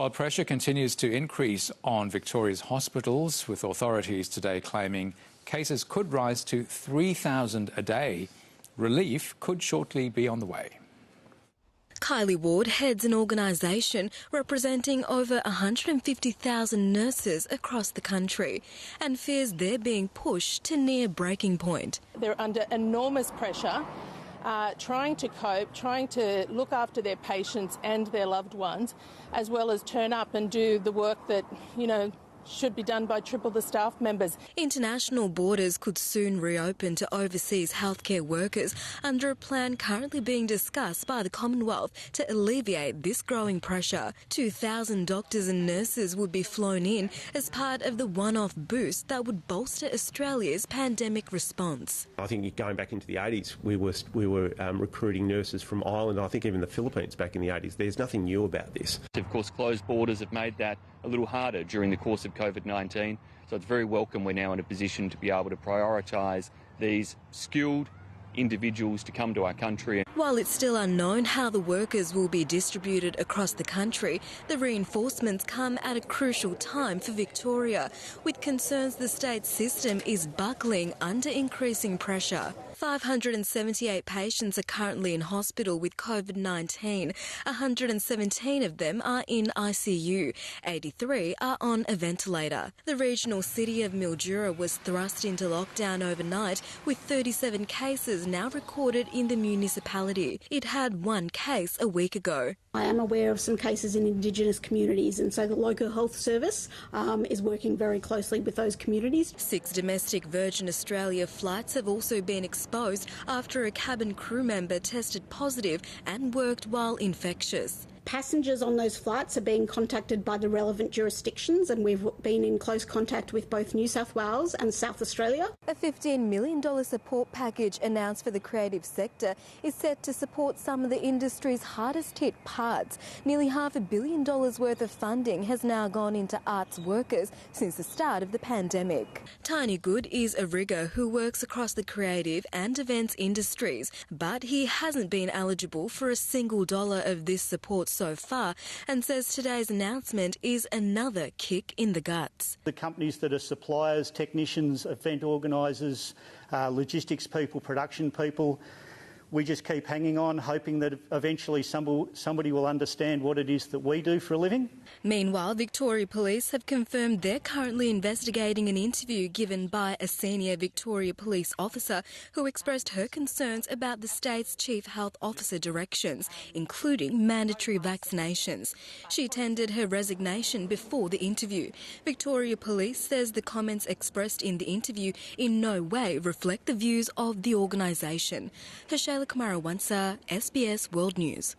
While pressure continues to increase on Victoria's hospitals, with authorities today claiming cases could rise to 3,000 a day, relief could shortly be on the way. Kylie Ward heads an organisation representing over 150,000 nurses across the country and fears they're being pushed to near breaking point. They're under enormous pressure, trying to cope, trying to look after their patients and their loved ones, as well as turn up and do the work that, should be done by triple the staff members. International borders could soon reopen to overseas healthcare workers under a plan currently being discussed by the Commonwealth to alleviate this growing pressure. 2,000 doctors and nurses would be flown in as part of the one-off boost that would bolster Australia's pandemic response. I think going back into the 80s, we were recruiting nurses from Ireland, I think even the Philippines back in the 80s. There's nothing new about this. Of course, closed borders have made that a little harder during the course of COVID-19, so it's very welcome we're now in a position to be able to prioritise these skilled individuals to come to our country. While it's still unknown how the workers will be distributed across the country, the reinforcements come at a crucial time for Victoria, with concerns the state system is buckling under increasing pressure. 578 patients are currently in hospital with COVID-19. 117 of them are in ICU. 83 are on a ventilator. The regional city of Mildura was thrust into lockdown overnight, with 37 cases now recorded in the municipality. It had one case a week ago. I am aware of some cases in Indigenous communities, and so the local health service is working very closely with those communities. 6 domestic Virgin Australia flights have also been exposed after a cabin crew member tested positive and worked while infectious. Passengers on those flights are being contacted by the relevant jurisdictions, and we've been in close contact with both New South Wales and South Australia. A $15 million support package announced for the creative sector is set to support some of the industry's hardest hit parts. Nearly $500 million worth of funding has now gone into arts workers since the start of the pandemic. Tiny Good is a rigger who works across the creative and events industries, but he hasn't been eligible for a single dollar of this support so far, and says today's announcement is another kick in the guts. The companies that are suppliers, technicians, event organisers, logistics people, production people, we just keep hanging on, hoping that eventually somebody will understand what it is that we do for a living. Meanwhile, Victoria Police have confirmed they're currently investigating an interview given by a senior Victoria Police officer who expressed her concerns about the state's Chief Health Officer directions, including mandatory vaccinations. She tendered her resignation before the interview. Victoria Police says the comments expressed in the interview in no way reflect the views of the organisation. Kamara Wansa, SBS World News.